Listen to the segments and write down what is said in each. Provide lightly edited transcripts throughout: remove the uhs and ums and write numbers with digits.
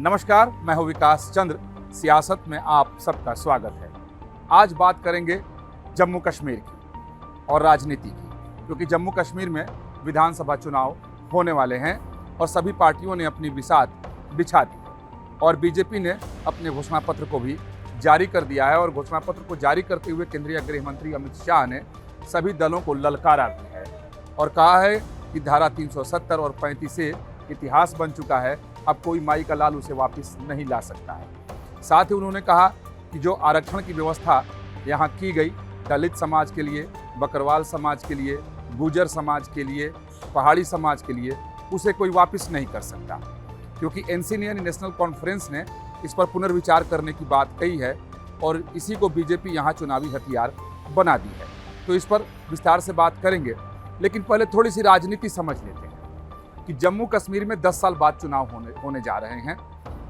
नमस्कार, मैं हूं विकास चंद्र। सियासत में आप सबका स्वागत है। आज बात करेंगे जम्मू कश्मीर की और राजनीति की, क्योंकि जम्मू कश्मीर में विधानसभा चुनाव होने वाले हैं और सभी पार्टियों ने अपनी बिसात बिछा दी और बीजेपी ने अपने घोषणा पत्र को भी जारी कर दिया है। और घोषणा पत्र को जारी करते हुए केंद्रीय गृह मंत्री अमित शाह ने सभी दलों को ललकारा भी है और कहा है कि धारा 370 और 35 से इतिहास बन चुका है, अब कोई माई का लाल उसे वापस नहीं ला सकता है। साथ ही उन्होंने कहा कि जो आरक्षण की व्यवस्था यहाँ की गई दलित समाज के लिए, बकरवाल समाज के लिए, गुर्जर समाज के लिए, पहाड़ी समाज के लिए, उसे कोई वापस नहीं कर सकता, क्योंकि एनसी यानी नेशनल कॉन्फ्रेंस ने इस पर पुनर्विचार करने की बात कही है और इसी को बीजेपी यहाँ चुनावी हथियार बना दी है। तो इस पर विस्तार से बात करेंगे, लेकिन पहले थोड़ी सी राजनीति समझ लेते हैं कि जम्मू कश्मीर में 10 साल बाद चुनाव होने जा रहे हैं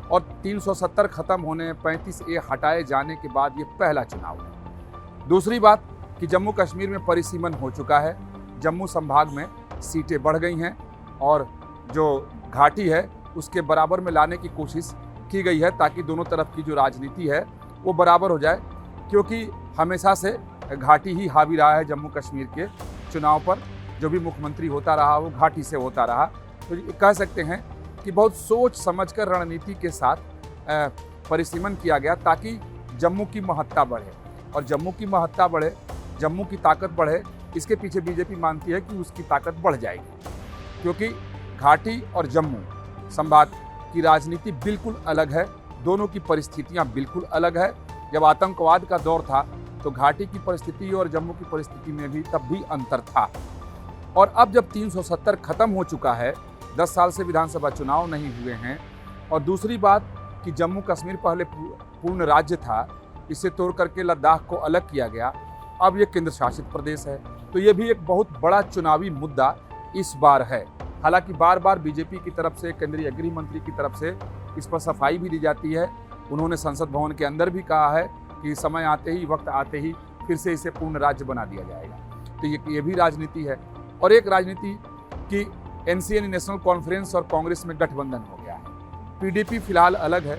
और 370 खत्म होने, 35A हटाए जाने के बाद ये पहला चुनाव है। दूसरी बात कि जम्मू कश्मीर में परिसीमन हो चुका है, जम्मू संभाग में सीटें बढ़ गई हैं और जो घाटी है उसके बराबर में लाने की कोशिश की गई है ताकि दोनों तरफ की जो राजनीति है वो बराबर हो जाए, क्योंकि हमेशा से घाटी ही हावी रहा है जम्मू कश्मीर के चुनाव पर। जो भी मुख्यमंत्री होता रहा वो घाटी से होता रहा। तो कह सकते हैं कि बहुत सोच समझकर रणनीति के साथ परिसीमन किया गया ताकि जम्मू की महत्ता बढ़े और जम्मू की महत्ता बढ़े, जम्मू की ताकत बढ़े। इसके पीछे बीजेपी मानती है कि उसकी ताकत बढ़ जाएगी, क्योंकि घाटी और जम्मू संभाग की राजनीति बिल्कुल अलग है, दोनों की परिस्थितियां बिल्कुल अलग है। जब आतंकवाद का दौर था तो घाटी की परिस्थिति और जम्मू की परिस्थिति में भी तब भी अंतर था। और अब जब 370 खत्म हो चुका है, 10 साल से विधानसभा चुनाव नहीं हुए हैं, और दूसरी बात कि जम्मू कश्मीर पहले पूर्ण राज्य था, इसे तोड़ करके लद्दाख को अलग किया गया, अब ये केंद्र शासित प्रदेश है। तो ये भी एक बहुत बड़ा चुनावी मुद्दा इस बार है। हालांकि बार बार बीजेपी की तरफ से, केंद्रीय गृह मंत्री की तरफ से इस पर सफाई भी दी जाती है। उन्होंने संसद भवन के अंदर भी कहा है कि समय आते ही, वक्त आते ही फिर से इसे पूर्ण राज्य बना दिया जाएगा। तो ये भी राजनीति है। और एक राजनीति कि एनसी यानी नेशनल कॉन्फ्रेंस और कांग्रेस में गठबंधन हो गया है। पीडीपी फिलहाल अलग है।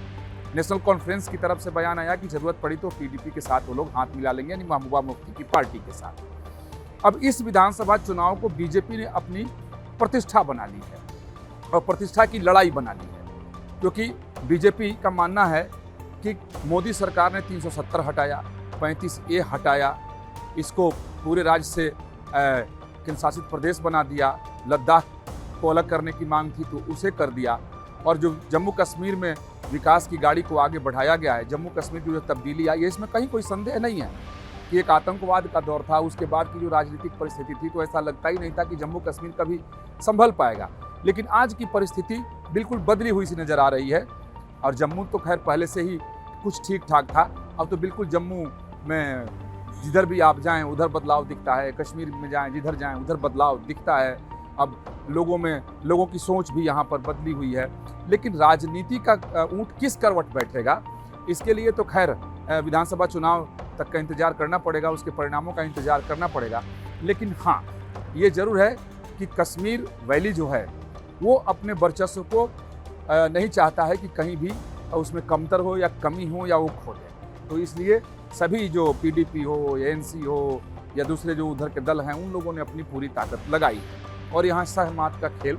नेशनल कॉन्फ्रेंस की तरफ से बयान आया कि जरूरत पड़ी तो पीडीपी के साथ वो लोग हाथ मिला लेंगे, यानी महबूबा मुफ्ती की पार्टी के साथ। अब इस विधानसभा चुनाव को बीजेपी ने अपनी प्रतिष्ठा बना ली है और प्रतिष्ठा की लड़ाई बना ली है, क्योंकि बीजेपी का मानना है कि मोदी सरकार ने 370 हटाया, 35A हटाया, इसको पूरे राज्य से केंद्र शासित प्रदेश बना दिया, लद्दाख को अलग करने की मांग थी तो उसे कर दिया, और जो जम्मू कश्मीर में विकास की गाड़ी को आगे बढ़ाया गया है, जम्मू कश्मीर की जो तब्दीली आई है, इसमें कहीं कोई संदेह नहीं है कि एक आतंकवाद का दौर था, उसके बाद की जो राजनीतिक परिस्थिति थी तो ऐसा लगता ही नहीं था कि जम्मू कश्मीर कभी संभल पाएगा। लेकिन आज की परिस्थिति बिल्कुल बदली हुई सी नज़र आ रही है। और जम्मू तो खैर पहले से ही कुछ ठीक ठाक था, अब तो बिल्कुल जम्मू में जिधर भी आप जाएं उधर बदलाव दिखता है, कश्मीर में जाएं जिधर जाएं उधर बदलाव दिखता है। अब लोगों की सोच भी यहाँ पर बदली हुई है। लेकिन राजनीति का ऊँट किस करवट बैठेगा, इसके लिए तो खैर विधानसभा चुनाव तक का इंतजार करना पड़ेगा, उसके परिणामों का इंतजार करना पड़ेगा। लेकिन हाँ, ये जरूर है कि कश्मीर वैली जो है वो अपने वर्चस्व को नहीं चाहता है कि कहीं भी उसमें कमतर हो या कमी हो या वो खो दे। तो इसलिए सभी जो पीडीपी हो या एनसी हो या दूसरे जो उधर के दल हैं, उन लोगों ने अपनी पूरी ताकत लगाई है और यहाँ सहमत का खेल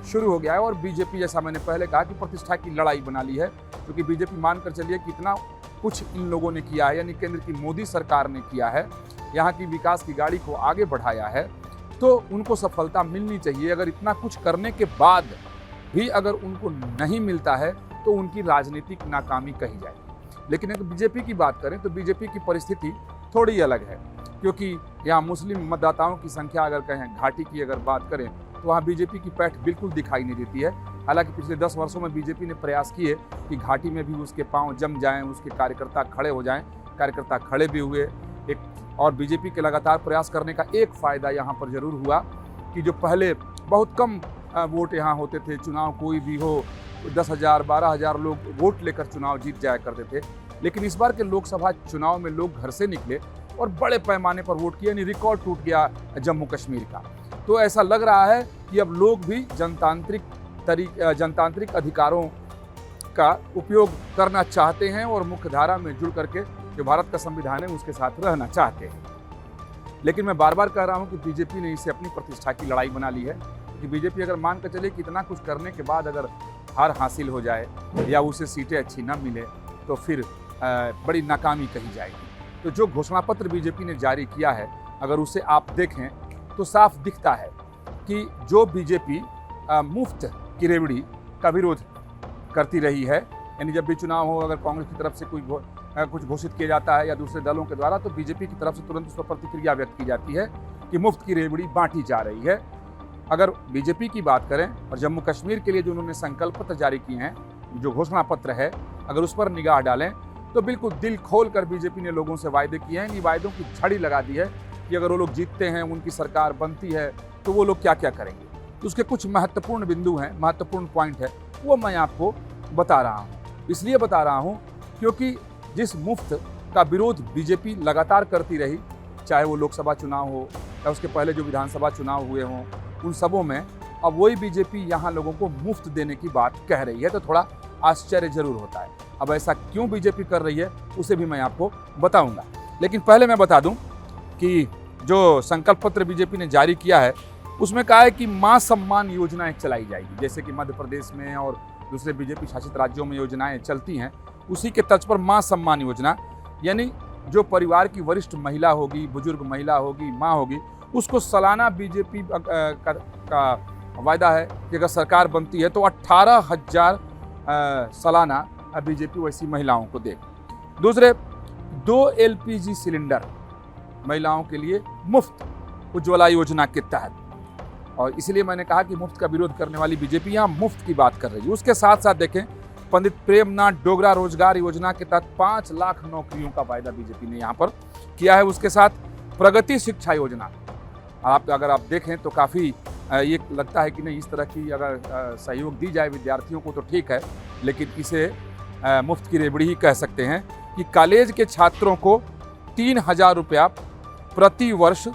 शुरू हो गया है। और बीजेपी, जैसा मैंने पहले कहा, कि प्रतिष्ठा की लड़ाई बना ली है, क्योंकि बीजेपी मानकर चलिए कि इतना कुछ इन लोगों ने किया है, यानी केंद्र की मोदी सरकार ने किया है, यहाँ की विकास की गाड़ी को आगे बढ़ाया है, तो उनको सफलता मिलनी चाहिए। अगर इतना कुछ करने के बाद भी अगर उनको नहीं मिलता है तो उनकी राजनीतिक नाकामी कही जाएगी। लेकिन अगर बीजेपी की बात करें तो बीजेपी की परिस्थिति थोड़ी अलग है, क्योंकि यहाँ मुस्लिम मतदाताओं की संख्या अगर कहें, घाटी की अगर बात करें तो वहाँ बीजेपी की पैठ बिल्कुल दिखाई नहीं देती है। हालांकि पिछले 10 वर्षों में बीजेपी ने प्रयास किए कि घाटी में भी उसके पांव जम जाएं, उसके कार्यकर्ता खड़े हो जाएं, कार्यकर्ता खड़े भी हुए। और बीजेपी के लगातार प्रयास करने का एक फ़ायदा यहाँ पर ज़रूर हुआ कि जो पहले बहुत कम वोट यहाँ होते थे, चुनाव कोई भी हो 10,000 12,000 लोग वोट लेकर चुनाव जीत जाया करते थे, लेकिन इस बार के लोकसभा चुनाव में लोग घर से निकले और बड़े पैमाने पर वोट किया, यानी रिकॉर्ड टूट गया जम्मू कश्मीर का। तो ऐसा लग रहा है कि अब लोग भी जनतांत्रिक अधिकारों का उपयोग करना चाहते हैं और मुख्य धारा में जुड़ करके जो भारत का संविधान है उसके साथ रहना चाहते हैं। लेकिन मैं बार बार कह रहा हूं कि बीजेपी ने इसे अपनी प्रतिष्ठा की लड़ाई बना ली है कि बीजेपी अगर मान कर चले कि इतना कुछ करने के बाद अगर हार हासिल हो जाए या उसे सीटें अच्छी न मिले तो फिर बड़ी नाकामी कही जाएगी। तो जो घोषणा पत्र बीजेपी ने जारी किया है अगर उसे आप देखें तो साफ दिखता है कि जो बीजेपी मुफ्त की रेवड़ी का विरोध करती रही है, यानी जब भी चुनाव हो अगर कांग्रेस की तरफ से कुछ घोषित किया जाता है या दूसरे दलों के द्वारा तो बीजेपी की तरफ से तुरंत उस पर प्रतिक्रिया व्यक्त की जाती है कि मुफ्त की रेवड़ी बांटी जा रही है। अगर बीजेपी की बात करें और जम्मू कश्मीर के लिए जो उन्होंने संकल्प पत्र जारी किए हैं, जो घोषणा पत्र है, अगर उस पर निगाह डालें तो बिल्कुल दिल खोल कर बीजेपी ने लोगों से वायदे किए हैं। इन वायदों की झड़ी लगा दी है कि अगर वो लोग जीतते हैं, उनकी सरकार बनती है तो वो लोग क्या क्या करेंगे। तो उसके कुछ महत्वपूर्ण बिंदु हैं, महत्वपूर्ण पॉइंट है, वो मैं आपको बता रहा हूँ। इसलिए बता रहा हूँ क्योंकि जिस मुफ्त का विरोध बीजेपी लगातार करती रही, चाहे वो लोकसभा चुनाव हो या उसके पहले जो विधानसभा चुनाव हुए हों, उन सबों में अब वही बीजेपी यहाँ लोगों को मुफ्त देने की बात कह रही है तो थोड़ा आश्चर्य जरूर होता है। अब ऐसा क्यों बीजेपी कर रही है उसे भी मैं आपको बताऊंगा, लेकिन पहले मैं बता दूं कि जो संकल्प पत्र बीजेपी ने जारी किया है उसमें कहा है कि मां सम्मान योजना एक चलाई जाएगी। जैसे कि मध्य प्रदेश में और दूसरे बीजेपी शासित राज्यों में योजनाएं चलती हैं, उसी के तर्ज पर मां सम्मान योजना, यानी जो परिवार की वरिष्ठ महिला होगी, बुजुर्ग महिला होगी, माँ होगी, उसको सालाना बीजेपी का वायदा है कि अगर सरकार बनती है तो 18,000 सालाना बीजेपी वैसी महिलाओं को देगी। दूसरे, 2 LPG सिलेंडर महिलाओं के लिए मुफ्त उज्ज्वला योजना के तहत, और इसलिए मैंने कहा कि मुफ्त का विरोध करने वाली बीजेपी यहाँ मुफ्त की बात कर रही है। उसके साथ साथ देखें, पंडित प्रेमनाथ डोगरा रोजगार योजना के तहत 5 लाख नौकरियों का वायदा बीजेपी ने यहाँ पर किया है। उसके साथ प्रगति शिक्षा योजना, अगर आप देखें तो काफ़ी ये लगता है कि नहीं, इस तरह की अगर सहयोग दी जाए विद्यार्थियों को तो ठीक है, लेकिन इसे मुफ्त की रेवड़ी ही कह सकते हैं कि कॉलेज के छात्रों को 3,000 रुपया प्रति वर्ष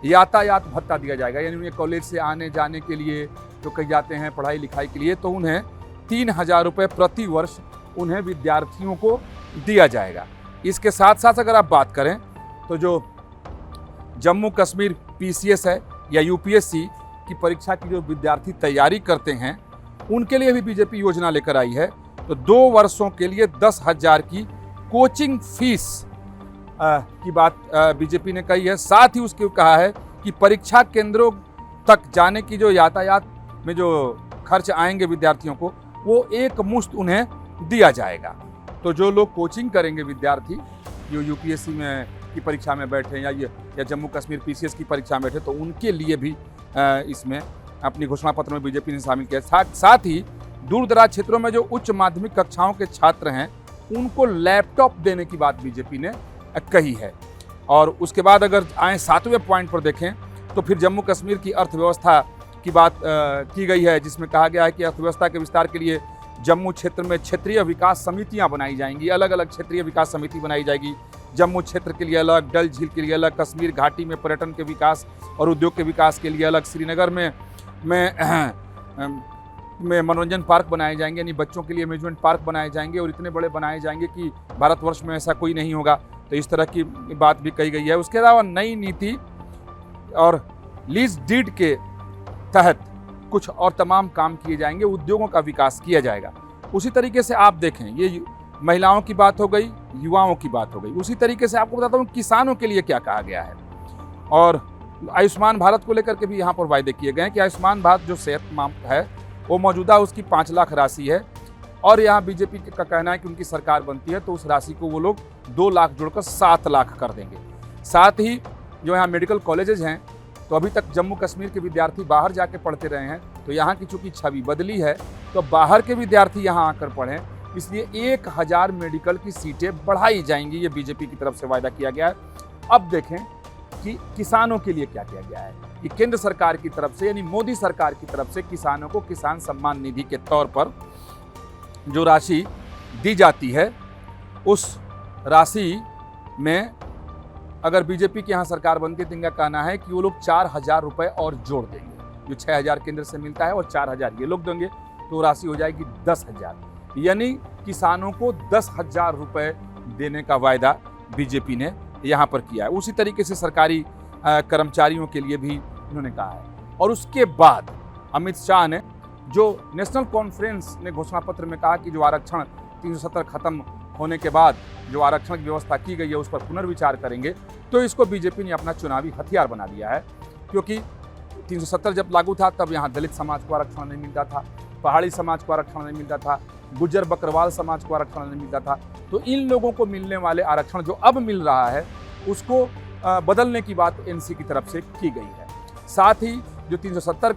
यातायात भत्ता दिया जाएगा। यानी उन्हें कॉलेज से आने जाने के लिए जो कहीं जाते हैं पढ़ाई लिखाई के लिए, तो उन्हें 3,000 रुपये प्रति वर्ष उन्हें विद्यार्थियों को दिया जाएगा। इसके साथ साथ अगर आप बात करें तो जो जम्मू कश्मीर PCS है या UPSC की परीक्षा की जो विद्यार्थी तैयारी करते हैं उनके लिए भी बीजेपी योजना लेकर आई है। तो 2 वर्षों के लिए 10,000 की कोचिंग फीस की बात बीजेपी ने कही है। साथ ही उसके कहा है कि परीक्षा केंद्रों तक जाने की जो यातायात में जो खर्च आएंगे विद्यार्थियों को, वो एक मुश्त उन्हें दिया जाएगा। तो जो लोग कोचिंग करेंगे विद्यार्थी, जो UPSC में की परीक्षा में बैठे या जम्मू कश्मीर PCS की परीक्षा में बैठे, तो उनके लिए भी इसमें अपनी घोषणा पत्र में बीजेपी ने शामिल किया। साथ ही दूर दराज क्षेत्रों में जो उच्च माध्यमिक कक्षाओं के छात्र हैं उनको लैपटॉप देने की बात बीजेपी ने कही है। और उसके बाद अगर आए 7वें पॉइंट पर देखें तो फिर जम्मू कश्मीर की अर्थव्यवस्था की बात की गई है, जिसमें कहा गया है कि अर्थव्यवस्था के विस्तार के लिए जम्मू क्षेत्र में क्षेत्रीय विकास समितियां बनाई जाएंगी। अलग अलग क्षेत्रीय विकास समिति बनाई जाएगी। जम्मू क्षेत्र के लिए अलग, डल झील के लिए अलग, कश्मीर घाटी में पर्यटन के विकास और उद्योग के विकास के लिए अलग, श्रीनगर में मनोरंजन पार्क बनाए जाएंगे, यानी बच्चों के लिए अम्यूजमेंट पार्क बनाए जाएंगे और इतने बड़े बनाए जाएंगे कि भारतवर्ष में ऐसा कोई नहीं होगा। तो इस तरह की बात भी कही गई है। उसके अलावा नई नीति और लीज डीड के तहत कुछ और तमाम काम किए जाएंगे, उद्योगों का विकास किया जाएगा। उसी तरीके से आप देखें, ये महिलाओं की बात हो गई, युवाओं की बात हो गई। उसी तरीके से आपको बताता हूँ किसानों के लिए क्या कहा गया है। और आयुष्मान भारत को लेकर के भी यहाँ पर वायदे किए गए हैं कि आयुष्मान भारत जो सेहत है वो मौजूदा उसकी 5 लाख राशि है, और यहाँ बीजेपी का कहना है कि उनकी सरकार बनती है तो उस राशि को वो लोग 2 लाख जोड़कर 7 लाख कर देंगे। साथ ही जो यहाँ मेडिकल कॉलेजेस हैं, तो अभी तक जम्मू कश्मीर के विद्यार्थी बाहर जाके पढ़ते रहे हैं, तो यहाँ की चूंकि छवि बदली है तो बाहर के विद्यार्थी यहाँ आकर पढ़ें, इसलिए 1,000 मेडिकल की सीटें बढ़ाई जाएंगी। ये बीजेपी की तरफ से वायदा किया गया है। अब देखें कि किसानों के लिए क्या किया गया है कि केंद्र सरकार की तरफ से, यानी मोदी सरकार की तरफ से किसानों को किसान सम्मान निधि के तौर पर जो राशि दी जाती है, उस राशि में अगर बीजेपी की यहाँ सरकार बनती है तो इनका कहना है कि वो लोग 4,000 रुपये और जोड़ देंगे। जो 6,000 केंद्र से मिलता है और 4,000 ये लोग देंगे, तो राशि हो जाएगी 10,000। यानी किसानों को 10,000 रुपए देने का वायदा बीजेपी ने यहाँ पर किया है। उसी तरीके से सरकारी कर्मचारियों के लिए भी उन्होंने कहा है। और उसके बाद अमित शाह ने जो नेशनल कॉन्फ्रेंस ने घोषणा पत्र में कहा कि जो आरक्षण 370 खत्म होने के बाद जो आरक्षण की व्यवस्था की गई है उस पर पुनर्विचार करेंगे, तो इसको बीजेपी ने अपना चुनावी हथियार बना लिया है। क्योंकि 370 जब लागू था तब यहाँ दलित समाज को आरक्षण नहीं मिलता था, पहाड़ी समाज को आरक्षण नहीं मिलता था, गुज्जर बकरवाल समाज को आरक्षण नहीं मिलता था। तो इन लोगों को मिलने वाले आरक्षण जो अब मिल रहा है उसको बदलने की बात एनसी की तरफ से की गई है। साथ ही जो 370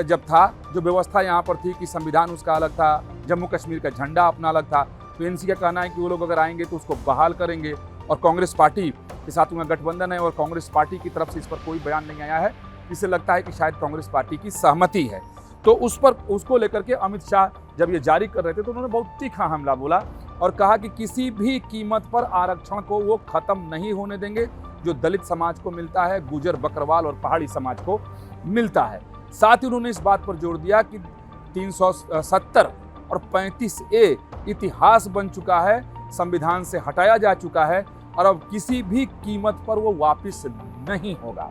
जब था, जो व्यवस्था यहाँ पर थी कि संविधान उसका अलग था, जम्मू कश्मीर का झंडा अपना अलग था, तो एनसी का कहना है कि वो लोग अगर आएंगे तो उसको बहाल करेंगे। और कांग्रेस पार्टी के साथ उनका गठबंधन है और कांग्रेस पार्टी की तरफ से इस पर कोई बयान नहीं आया है। इससे लगता है कि शायद कांग्रेस पार्टी की सहमति है। तो उसको लेकर के अमित शाह जब ये जारी कर रहे थे तो उन्होंने बहुत तीखा हमला बोला और कहा कि किसी भी कीमत पर आरक्षण को वो खत्म नहीं होने देंगे जो दलित समाज को मिलता है, गुजर बकरवाल और पहाड़ी समाज को मिलता है। साथ ही उन्होंने इस बात पर जोर दिया कि 370 और 35A इतिहास बन चुका है, संविधान से हटाया जा चुका है और अब किसी भी कीमत पर वो वापस नहीं होगा।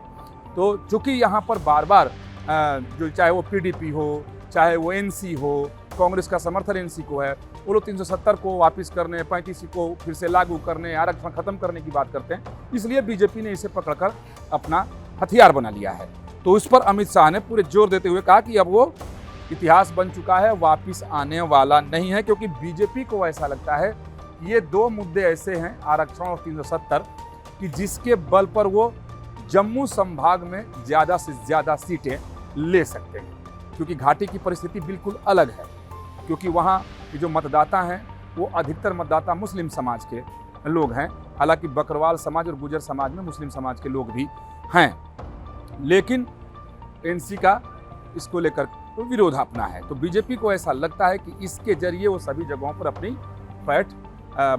तो चूंकि यहाँ पर बार बार जो चाहे वो पीडीपी हो, चाहे वो एनसी हो, कांग्रेस का समर्थन एनसी को है, वो लोग 370 को वापस करने, 35 को फिर से लागू करने, आरक्षण खत्म करने की बात करते हैं। इसलिए बीजेपी ने इसे पकड़कर अपना हथियार बना लिया है। तो इस पर अमित शाह ने पूरे जोर देते हुए कहा कि अब वो इतिहास बन चुका है, वापस आने वाला नहीं है। क्योंकि बीजेपी को ऐसा लगता है कि ये दो मुद्दे ऐसे हैं, आरक्षण और 370, कि जिसके बल पर वो जम्मू संभाग में ज़्यादा से ज़्यादा सीटें ले सकते हैं। क्योंकि घाटी की परिस्थिति बिल्कुल अलग है, क्योंकि वहाँ के जो मतदाता हैं वो अधिकतर मतदाता मुस्लिम समाज के लोग हैं। हालांकि बकरवाल समाज और गुजर समाज में मुस्लिम समाज के लोग भी हैं, लेकिन एनसी का इसको लेकर विरोध अपना है। तो बीजेपी को ऐसा लगता है कि इसके जरिए वो सभी जगहों पर अपनी पैठ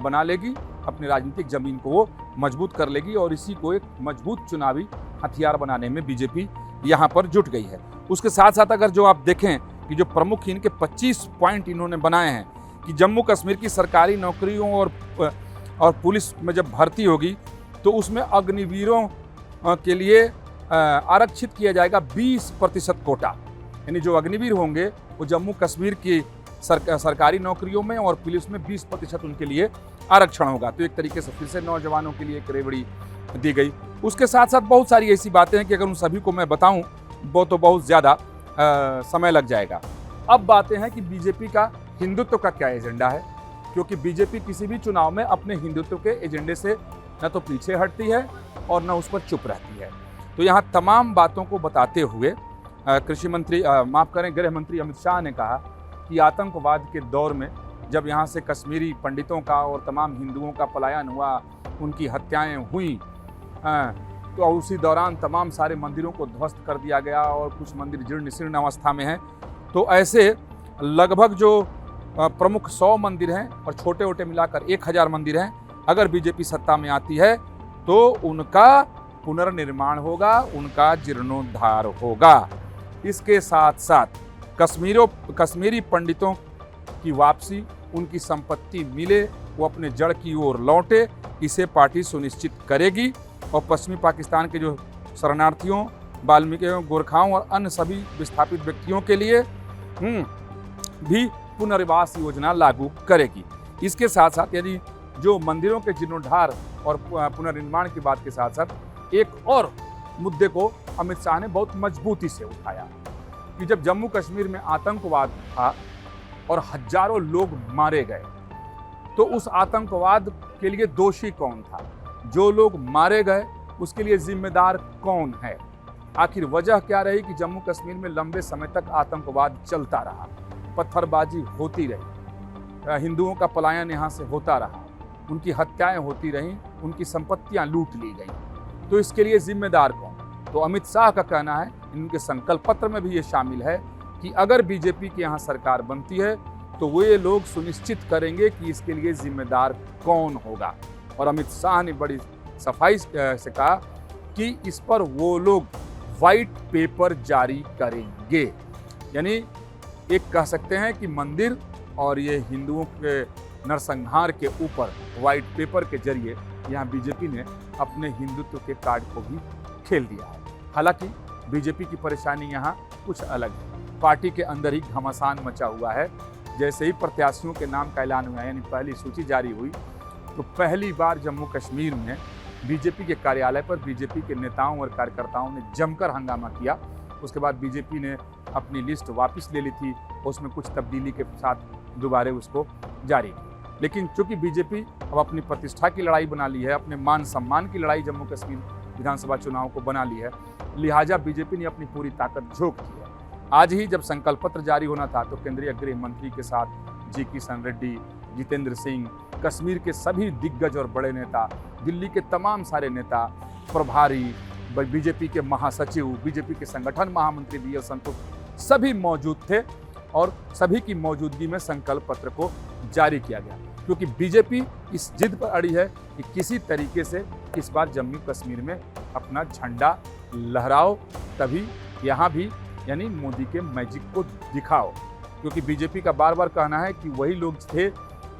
बना लेगी, अपनी राजनीतिक जमीन को वो मजबूत कर लेगी और इसी को एक मजबूत चुनावी हथियार बनाने में बीजेपी यहाँ पर जुट गई है। उसके साथ साथ अगर जो आप देखें कि जो प्रमुख इनके 25 पॉइंट इन्होंने बनाए हैं कि जम्मू कश्मीर की सरकारी नौकरियों और पुलिस में जब भर्ती होगी तो उसमें अग्निवीरों के लिए आरक्षित किया जाएगा 20% कोटा। यानी जो अग्निवीर होंगे वो जम्मू कश्मीर की सरकारी नौकरियों में और पुलिस में 20% उनके लिए आरक्षण होगा। तो एक तरीके से फिर से नौजवानों के लिए एक रेवड़ी दी गई। उसके साथ साथ बहुत सारी ऐसी बातें हैं कि अगर उन सभी को मैं बताऊं वो तो बहुत ज़्यादा समय लग जाएगा। अब बातें हैं कि बीजेपी का हिंदुत्व का क्या एजेंडा है, क्योंकि बीजेपी किसी भी चुनाव में अपने हिंदुत्व के एजेंडे से न तो पीछे हटती है और न उस पर चुप रहती है। तो यहाँ तमाम बातों को बताते हुए गृह मंत्री अमित शाह ने कहा कि आतंकवाद के दौर में जब यहाँ से कश्मीरी पंडितों का और तमाम हिंदुओं का पलायन हुआ, उनकी हत्याएं हुई, तो उसी दौरान तमाम सारे मंदिरों को ध्वस्त कर दिया गया और कुछ मंदिर जीर्ण शीर्ण अवस्था में हैं। तो ऐसे लगभग जो प्रमुख 100 मंदिर हैं और छोटे छोटे मिलाकर 1000 मंदिर हैं, अगर बीजेपी सत्ता में आती है तो उनका पुनर्निर्माण होगा, उनका जीर्णोद्धार होगा। इसके साथ साथ कश्मीरी पंडितों की वापसी, उनकी संपत्ति मिले, वो अपने जड़ की ओर लौटे, इसे पार्टी सुनिश्चित करेगी। और पश्चिमी पाकिस्तान के जो शरणार्थियों, वाल्मीकियों, गोरखाओं और अन्य सभी विस्थापित व्यक्तियों के लिए भी पुनर्वास योजना लागू करेगी। इसके साथ साथ यदि जो मंदिरों के जीर्णोद्धार और पुनर्निर्माण की बात के साथ साथ एक और मुद्दे को अमित शाह ने बहुत मजबूती से उठाया कि जब जम्मू कश्मीर में आतंकवाद था और हजारों लोग मारे गए, तो उस आतंकवाद के लिए दोषी कौन था, जो लोग मारे गए उसके लिए जिम्मेदार कौन है, आखिर वजह क्या रही कि जम्मू कश्मीर में लंबे समय तक आतंकवाद चलता रहा, पत्थरबाजी होती रही, हिंदुओं का पलायन यहाँ से होता रहा, उनकी हत्याएं होती रहीं, उनकी संपत्तियां लूट ली गई। तो इसके लिए जिम्मेदार कौन? तो अमित शाह का कहना है, इनके संकल्प पत्र में भी ये शामिल है कि अगर बीजेपी की यहाँ सरकार बनती है तो वे लोग सुनिश्चित करेंगे कि इसके लिए जिम्मेदार कौन होगा। और अमित शाह ने बड़ी सफाई से कहा कि इस पर वो लोग वाइट पेपर जारी करेंगे। यानी एक कह सकते हैं कि मंदिर और ये हिंदुओं के नरसंहार के ऊपर वाइट पेपर के जरिए यहाँ बीजेपी ने अपने हिंदुत्व के कार्ड को भी खेल दिया है। हालांकि बीजेपी की परेशानी यहाँ कुछ अलग है। पार्टी के अंदर ही घमासान मचा हुआ है। जैसे ही प्रत्याशियों के नाम का ऐलान हुआ, यानी पहली सूची जारी हुई, तो पहली बार जम्मू कश्मीर में बीजेपी के कार्यालय पर बीजेपी के नेताओं और कार्यकर्ताओं ने जमकर हंगामा किया। उसके बाद बीजेपी ने अपनी लिस्ट वापस ले ली थी, उसमें कुछ तब्दीली के साथ दोबारा उसको जारी की। लेकिन चूंकि बीजेपी अब अपनी प्रतिष्ठा की लड़ाई बना ली है, अपने मान सम्मान की लड़ाई जम्मू कश्मीर विधानसभा चुनाव को बना ली है, लिहाजा बीजेपी ने अपनी पूरी ताकत झोंक दी है। आज ही जब संकल्प पत्र जारी होना था तो केंद्रीय गृह मंत्री के साथ जी किशन रेड्डी, जितेंद्र सिंह, कश्मीर के सभी दिग्गज और बड़े नेता, दिल्ली के तमाम सारे नेता, प्रभारी, बीजेपी के महासचिव, बीजेपी के संगठन महामंत्री BL संतोष, सभी मौजूद थे और सभी की मौजूदगी में संकल्प पत्र को जारी किया गया, क्योंकि बीजेपी इस जिद पर अड़ी है कि किसी तरीके से इस बार जम्मू कश्मीर में अपना झंडा लहराओ, तभी यहाँ भी यानी मोदी के मैजिक को दिखाओ। क्योंकि बीजेपी का बार बार कहना है कि वही लोग थे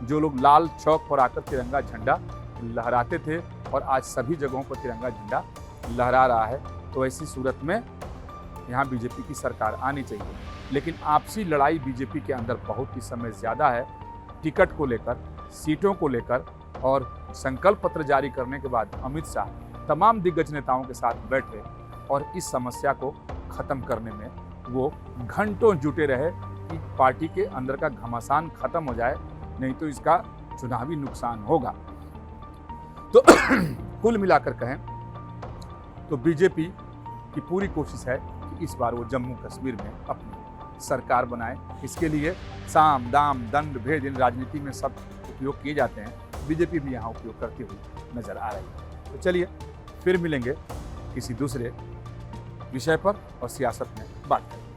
जो लोग लाल चौक पर आकर तिरंगा झंडा लहराते थे और आज सभी जगहों पर तिरंगा झंडा लहरा रहा है। तो ऐसी सूरत में यहाँ बीजेपी की सरकार आनी चाहिए। लेकिन आपसी लड़ाई बीजेपी के अंदर बहुत ही समय ज़्यादा है, टिकट को लेकर, सीटों को लेकर, और संकल्प पत्र जारी करने के बाद अमित शाह तमाम दिग्गज नेताओं के साथ बैठे और इस समस्या को ख़त्म करने में वो घंटों जुटे रहे कि पार्टी के अंदर का घमासान खत्म हो जाए, नहीं तो इसका चुनावी नुकसान होगा। तो कुल मिलाकर कहें तो बीजेपी की पूरी कोशिश है कि इस बार वो जम्मू कश्मीर में अपनी सरकार बनाए। इसके लिए साम दाम दंड भेद इन राजनीति में सब उपयोग किए जाते हैं, बीजेपी भी यहाँ उपयोग करती हुई नजर आ रही है। तो चलिए फिर मिलेंगे किसी दूसरे विषय पर और सियासत में बात करेंगे।